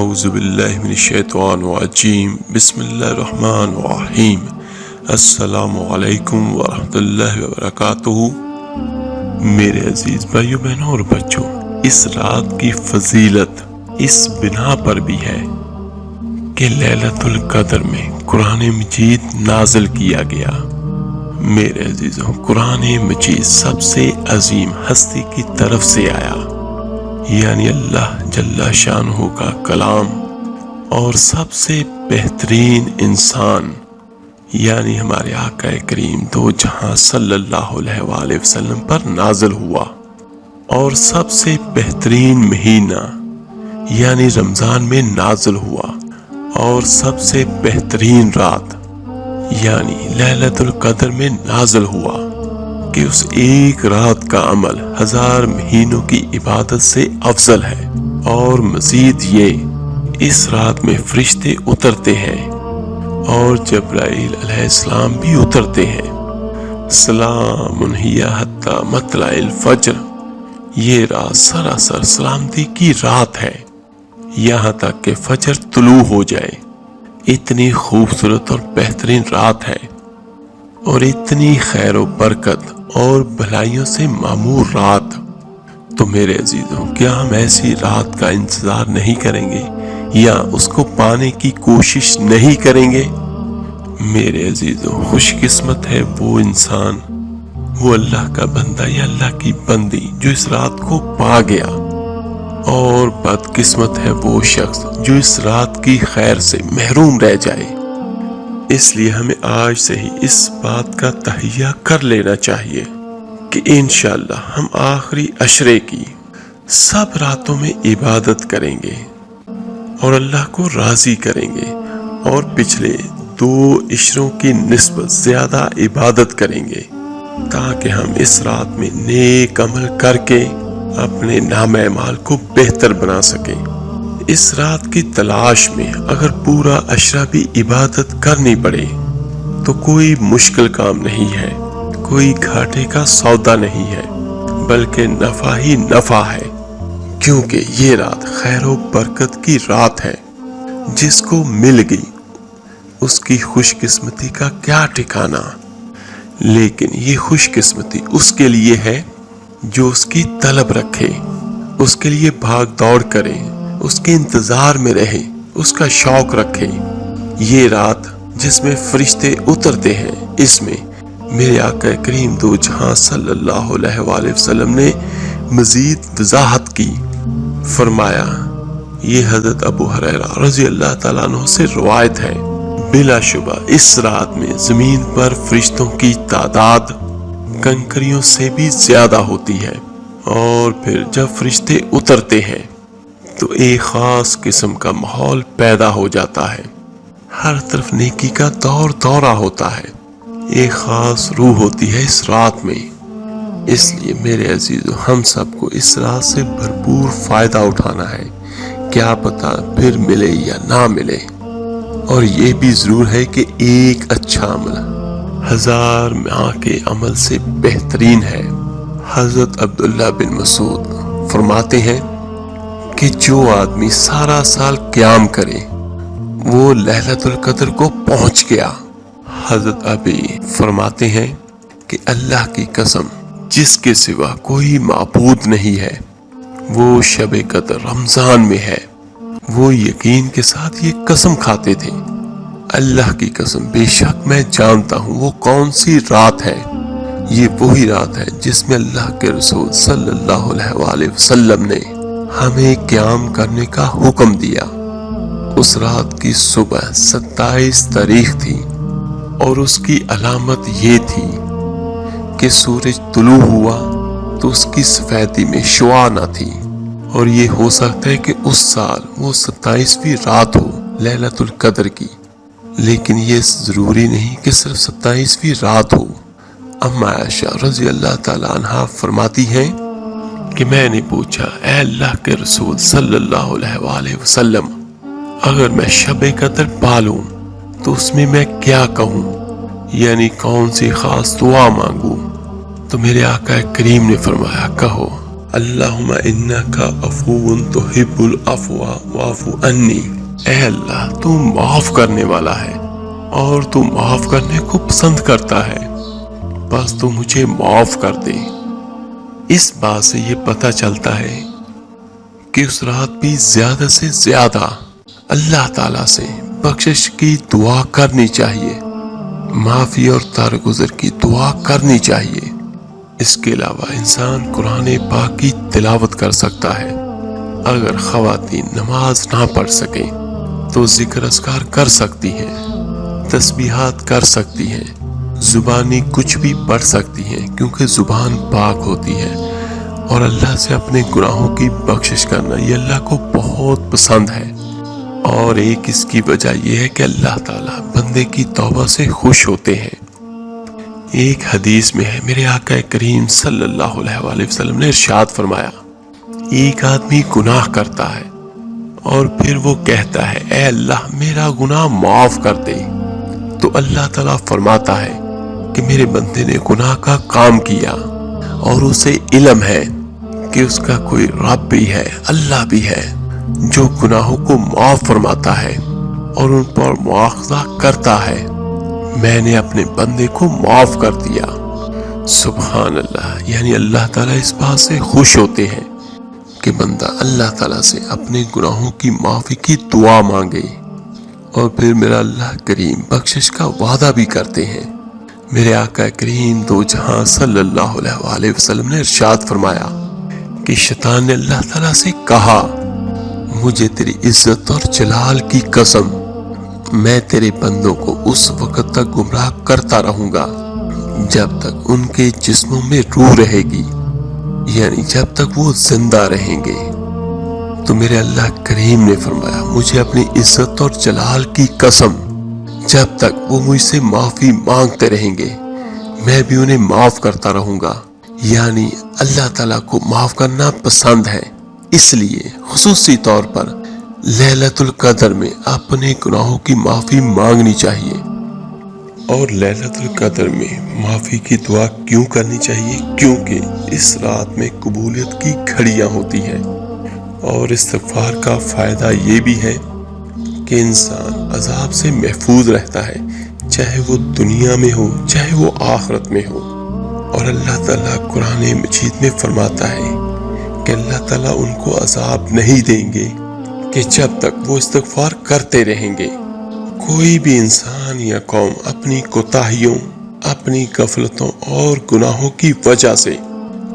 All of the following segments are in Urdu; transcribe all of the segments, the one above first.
اعوذ باللہ من الشیطان الرجیم بسم اللہ الرحمن الرحیم السلام علیکم ورحمۃ اللہ وبرکاتہ۔ میرے عزیز بھائیوں بہنوں اور بچوں، اس رات کی فضیلت اس بنا پر بھی ہے کہ لیلۃ القدر میں قرآن مجید نازل کیا گیا۔ میرے عزیزوں، قرآن مجید سب سے عظیم ہستی کی طرف سے آیا، یعنی اللہ جل شانہ کا کلام، اور سب سے بہترین انسان یعنی ہمارے آقا کریم دو جہاں صلی اللہ علیہ وآلہ وسلم پر نازل ہوا، اور سب سے بہترین مہینہ یعنی رمضان میں نازل ہوا، اور سب سے بہترین رات یعنی لیلۃ القدر میں نازل ہوا کہ اس ایک رات کا عمل 1000 مہینوں کی عبادت سے افضل ہے۔ اور مزید یہ اس رات میں فرشتے اترتے ہیں اور جبرائیل علیہ السلام بھی اترتے ہیں۔ سلام ہی حتی مطلع الفجر، یہ رات سراسر سلامتی کی رات ہے یہاں تک کہ فجر طلوع ہو جائے۔ اتنی خوبصورت اور بہترین رات ہے، اور اتنی خیر و برکت اور بھلائیوں سے معمور رات۔ تو میرے عزیزوں، کیا ہم ایسی رات کا انتظار نہیں کریں گے یا اس کو پانے کی کوشش نہیں کریں گے؟ میرے عزیزوں، خوش قسمت ہے وہ انسان، وہ اللہ کا بندہ یا اللہ کی بندی جو اس رات کو پا گیا، اور بد قسمت ہے وہ شخص جو اس رات کی خیر سے محروم رہ جائے۔ اس لیے ہمیں آج سے ہی اس بات کا تہیہ کر لینا چاہیے کہ انشاءاللہ ہم آخری عشرے کی سب راتوں میں عبادت کریں گے اور اللہ کو راضی کریں گے، اور پچھلے 2 عشروں کی نسبت زیادہ عبادت کریں گے، تاکہ ہم اس رات میں نیک عمل کر کے اپنے نام اعمال کو بہتر بنا سکیں۔ اس رات کی تلاش میں اگر پورا عشرہ بھی عبادت کرنی پڑے تو کوئی مشکل کام نہیں ہے، کوئی گھاٹے کا سودا نہیں ہے، بلکہ نفع ہی نفع ہے، کیونکہ یہ رات خیر و برکت کی رات ہے۔ جس کو مل گئی اس کی خوش قسمتی کا کیا ٹھکانہ، لیکن یہ خوش قسمتی اس کے لیے ہے جو اس کی طلب رکھے، اس کے لیے بھاگ دوڑ کرے، اس کے انتظار میں رہے، اس کا شوق رکھے۔ یہ رات جس میں فرشتے اترتے ہیں، اس میں میرے آقا کریم دو جہاں صلی اللہ علیہ وآلہ وسلم نے مزید وضاحت کی، فرمایا، یہ حضرت ابو ہریرہ رضی اللہ تعالیٰ عنہ سے روایت ہے، بلا شبہ اس رات میں زمین پر فرشتوں کی تعداد کنکریوں سے بھی زیادہ ہوتی ہے، اور پھر جب فرشتے اترتے ہیں تو ایک خاص قسم کا ماحول پیدا ہو جاتا ہے، ہر طرف نیکی کا دورہ ہوتا ہے، ایک خاص روح ہوتی ہے اس رات میں۔ اس لیے میرے عزیزو، ہم سب کو اس رات سے بھرپور فائدہ اٹھانا ہے، کیا پتہ پھر ملے یا نہ ملے۔ اور یہ بھی ضرور ہے کہ ایک اچھا عمل 1000 ماہ کے عمل سے بہترین ہے۔ حضرت عبداللہ بن مسعود فرماتے ہیں کہ جو آدمی سارا سال قیام کرے وہ لیلۃ القدر کو پہنچ گیا۔ حضرت ابی فرماتے ہیں کہ اللہ کی قسم، جس کے سوا کوئی معبود نہیں ہے، وہ شب قدر رمضان میں ہے۔ وہ یقین کے ساتھ یہ قسم کھاتے تھے، اللہ کی قسم بے شک میں جانتا ہوں وہ کون سی رات ہے، یہ وہی رات ہے جس میں اللہ کے رسول صلی اللہ علیہ وآلہ وسلم نے ہمیں قیام کرنے کا حکم دیا۔ اس رات کی صبح 27 تاریخ تھی، اور اس کی علامت یہ تھی کہ سورج طلوع ہوا تو اس کی سفیدی میں شعاع نہ تھی، اور یہ ہو سکتا ہے کہ اس سال وہ 27ویں رات ہو لیلۃ القدر کی، لیکن یہ ضروری نہیں کہ صرف 27ویں رات ہو۔ اما عائشہ رضی اللہ تعالیٰ عنہا فرماتی ہیں کہ میں نے پوچھا، اے اللہ کے رسول صلی اللہ علیہ وآلہ وسلم، اگر میں شب قدر پالوں تو اس میں کیا کہوں، یعنی کون سی خاص دعا مانگوں؟ تو میرے آقا کریم نے فرمایا، کہو اللہم انکا عفو تحب العفو واعف عنی، اے اللہ تو معاف کرنے والا ہے اور تو معاف کرنے کو پسند کرتا ہے، بس تو مجھے معاف کر دے۔ اس بات سے یہ پتہ چلتا ہے کہ اس رات بھی زیادہ سے زیادہ اللہ تعالیٰ سے بخشش کی دعا کرنی چاہیے، معافی اور درگزر کی دعا کرنی چاہیے۔ اس کے علاوہ انسان قرآن پاک کی تلاوت کر سکتا ہے۔ اگر خواتین نماز نہ پڑھ سکیں تو ذکر اذکار کر سکتی ہیں، تسبیحات کر سکتی ہیں، زبانی کچھ بھی پڑھ سکتی ہیں، کیونکہ زبان پاک ہوتی ہے، اور اللہ سے اپنے گناہوں کی بخشش کرنا یہ اللہ کو بہت پسند ہے۔ اور ایک اس کی وجہ یہ ہے کہ اللہ تعالیٰ بندے کی توبہ سے خوش ہوتے ہیں۔ ایک حدیث میں ہے، میرے آقا کریم صلی اللہ علیہ وآلہ وسلم نے ارشاد فرمایا، ایک آدمی گناہ کرتا ہے اور پھر وہ کہتا ہے اے اللہ میرا گناہ معاف کر دے، تو اللہ تعالیٰ فرماتا ہے کہ میرے بندے نے گناہ کا کام کیا اور اسے علم ہے کہ اس کا کوئی رب بھی ہے، اللہ بھی ہے، جو گناہوں کو معاف فرماتا ہے اور ان پر مواخذہ کرتا ہے۔ میں نے اپنے بندے کو معاف کر دیا۔ سبحان اللہ، یعنی اللہ تعالیٰ اس بات سے خوش ہوتے ہیں کہ بندہ اللہ تعالیٰ سے اپنے گناہوں کی معافی کی دعا مانگے، اور پھر میرا اللہ کریم بخشش کا وعدہ بھی کرتے ہیں۔ میرے آقا کریم دو جہاں صلی اللہ علیہ وآلہ وسلم نے ارشاد فرمایا کہ شیطان نے اللہ تعالیٰ سے کہا، مجھے تیری عزت اور جلال کی قسم، میں تیرے بندوں کو اس وقت تک گمراہ کرتا رہوں گا جب تک ان کے جسموں میں روح رہے گی، یعنی جب تک وہ زندہ رہیں گے۔ تو میرے اللہ کریم نے فرمایا، مجھے اپنی عزت اور جلال کی قسم، جب تک وہ مجھ سے معافی مانگتے رہیں گے میں بھی انہیں معاف کرتا رہوں گا۔ یعنی اللہ تعالیٰ کو معاف کرنا پسند ہے، اس لیے خصوصی طور پر لیلۃ القدر میں اپنے گناہوں کی معافی مانگنی چاہیے۔ اور لیلۃ القدر میں معافی کی دعا کیوں کرنی چاہیے؟ کیونکہ اس رات میں قبولیت کی گھڑیاں ہوتی ہیں، اور استغفار کا فائدہ یہ بھی ہے کہ انسان عذاب سے محفوظ رہتا ہے، چاہے وہ دنیا میں ہو چاہے وہ آخرت میں ہو۔ اور اللہ تعالیٰ قرآن مجید میں فرماتا ہے کہ اللہ تعالیٰ ان کو عذاب نہیں دیں گے کہ جب تک وہ استغفار کرتے رہیں گے۔ کوئی بھی انسان یا قوم اپنی کوتاہیوں، اپنی غفلتوں اور گناہوں کی وجہ سے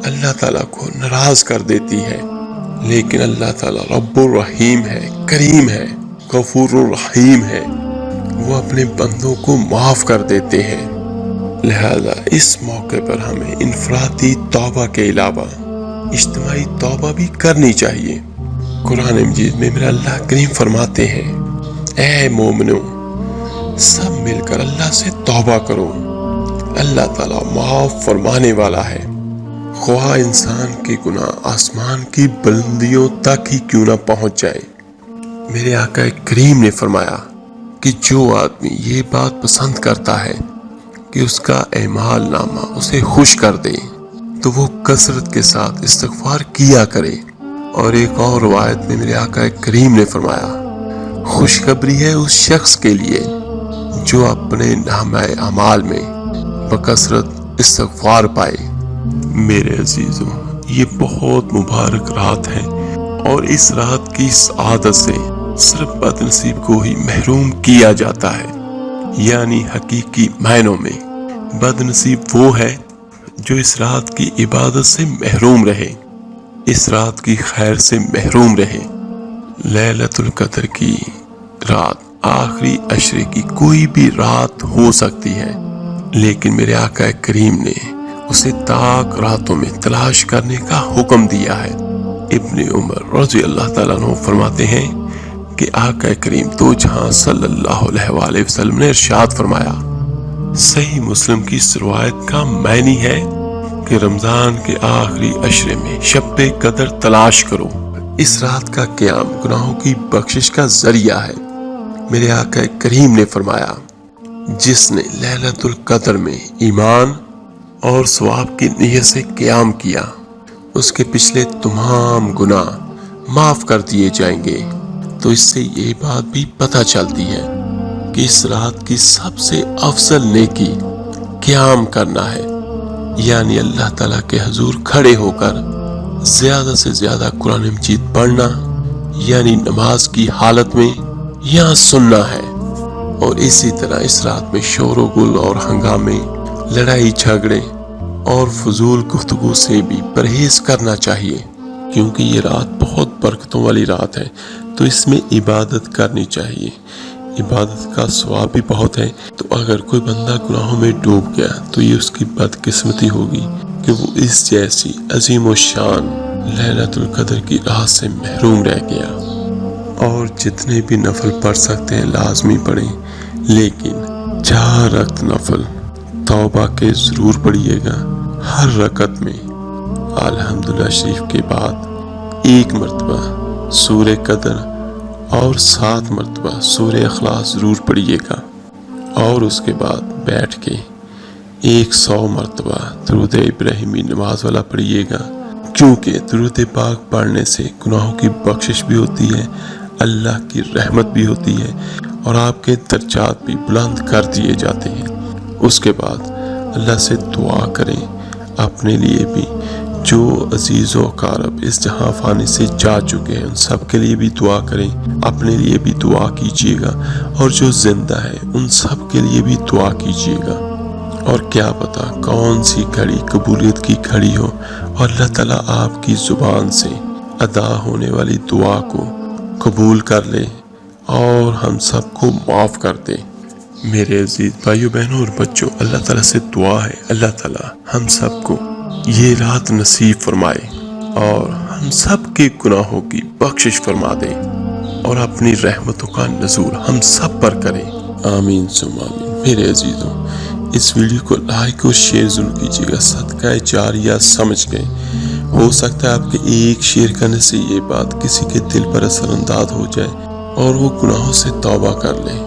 اللہ تعالیٰ کو ناراض کر دیتی ہے، لیکن اللہ تعالیٰ رب الرحیم ہے، کریم ہے، غفور الرحیم ہے، وہ اپنے بندوں کو معاف کر دیتے ہیں۔ لہذا اس موقع پر ہمیں انفرادی توبہ کے علاوہ اجتماعی توبہ بھی کرنی چاہیے۔ قرآن مجید میں میرا اللہ کریم فرماتے ہیں، اے مومنو سب مل کر اللہ سے توبہ کرو، اللہ تعالیٰ معاف فرمانے والا ہے، خواہ انسان کے گناہ آسمان کی بلندیوں تک ہی کیوں نہ پہنچ جائے۔ میرے آقا کریم نے فرمایا کہ جو آدمی یہ بات پسند کرتا ہے کہ اس کا اعمال نامہ اسے خوش کر دے تو وہ کثرت کے ساتھ استغفار کیا کرے۔ اور ایک اور روایت میں میرے آقا کریم نے فرمایا، خوشخبری ہے اس شخص کے لیے جو اپنے نامہ اعمال میں بکثرت استغفار پائے۔ میرے عزیزوں، یہ بہت مبارک رات ہے، اور اس رات کی اس عادت سے صرف بد نصیب کو ہی محروم کیا جاتا ہے۔ یعنی حقیقی معنوں میں بد نصیب وہ ہے جو اس رات کی عبادت سے محروم رہے، اس رات کی خیر سے محروم رہے۔ لیلۃ القدر کی رات آخری عشرے کی کوئی بھی رات ہو سکتی ہے، لیکن میرے آقا کریم نے اسے تاک راتوں میں تلاش کرنے کا حکم دیا ہے۔ ابن عمر رضی اللہ تعالیٰ عنہ فرماتے ہیں کہ آقا کریم دو جہاں صلی اللہ علیہ وآلہ وسلم نے ارشاد فرمایا، صحیح مسلم کی اس روایت کا معنی ہے کہ رمضان کے آخری عشرے میں شب قدر تلاش کرو۔ اس رات کا قیام گناہوں کی بخشش کا ذریعہ ہے۔ میرے آقا کریم نے فرمایا، جس نے لیلۃ القدر میں ایمان اور ثواب کی نیت سے قیام کیا اس کے پچھلے تمام گناہ معاف کر دیے جائیں گے۔ تو اس سے یہ بات بھی پتہ چلتی ہے کہ اس رات کی سب سے افضل نیکی قیام کرنا ہے، یعنی اللہ تعالیٰ کے حضور کھڑے ہو کر زیادہ سے زیادہ قرآن مجید پڑھنا، یعنی نماز کی حالت میں یہاں سننا ہے۔ اور اسی طرح اس رات میں شور و گل اور ہنگامے، لڑائی جھگڑے اور فضول گفتگو سے بھی پرہیز کرنا چاہیے، کیونکہ یہ رات بہت برکتوں والی رات ہے، تو اس میں عبادت کرنی چاہیے۔ عبادت کا ثواب بھی بہت ہے۔ تو اگر کوئی بندہ گناہوں میں ڈوب گیا تو یہ اس کی بدقسمتی ہوگی کہ وہ اس جیسی عظیم و شان لیلۃ القدر کی رات سے محروم رہ گیا۔ اور جتنے بھی نفل پڑھ سکتے ہیں لازمی پڑھیں، لیکن 4 رکعت نفل توبہ کے ضرور پڑھیے گا۔ ہر رکعت میں الحمدللہ شریف کے بعد 1 مرتبہ سورہ قدر اور 7 مرتبہ سورہ اخلاص ضرور پڑھیے گا، اور اس کے بعد بیٹھ کے 100 مرتبہ درود ابراہیمی نماز والا پڑھیے گا، کیونکہ درود پاک پڑھنے سے گناہوں کی بخشش بھی ہوتی ہے، اللہ کی رحمت بھی ہوتی ہے، اور آپ کے درجات بھی بلند کر دیے جاتے ہیں۔ اس کے بعد اللہ سے دعا کریں اپنے لیے بھی، جو عزیز و اقارب اس جہاں فانی سے جا چکے ہیں ان سب کے لیے بھی دعا کریں، اپنے لیے بھی دعا کیجیے گا، اور جو زندہ ہے ان سب کے لیے بھی دعا کیجیے گا۔ اور کیا پتا کون سی گھڑی قبولیت کی گھڑی ہو، اور اللہ تعالیٰ آپ کی زبان سے ادا ہونے والی دعا کو قبول کر لے اور ہم سب کو معاف کر دے۔ میرے عزیز بھائیو بہنوں اور بچوں، اللہ تعالیٰ سے دعا ہے اللہ تعالیٰ ہم سب کو یہ رات نصیب فرمائے، اور ہم سب کے گناہوں کی بخشش فرما دے، اور اپنی رحمتوں کا نزول ہم سب پر کرے، آمین ثم آمین۔ میرے عزیزوں، اس ویڈیو کو لائک اور شیئر ضرور کیجیے گا، صدقہ جاریہ سمجھ گئے۔ ہو سکتا ہے آپ کے ایک شیئر کرنے سے یہ بات کسی کے دل پر اثر انداز ہو جائے اور وہ گناہوں سے توبہ کر لے۔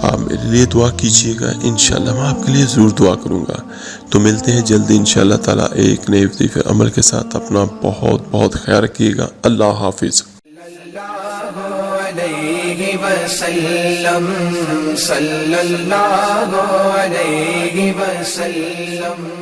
آپ میرے لیے دعا کیجیے گا، انشاءاللہ میں آپ کے لیے ضرور دعا کروں گا۔ تو ملتے ہیں جلدی انشاءاللہ تعالیٰ ایک نئے وظیفے عمل کے ساتھ۔ اپنا بہت بہت خیال رکھیے گا۔ اللہ حافظ۔ صلی اللہ علیہ وسلم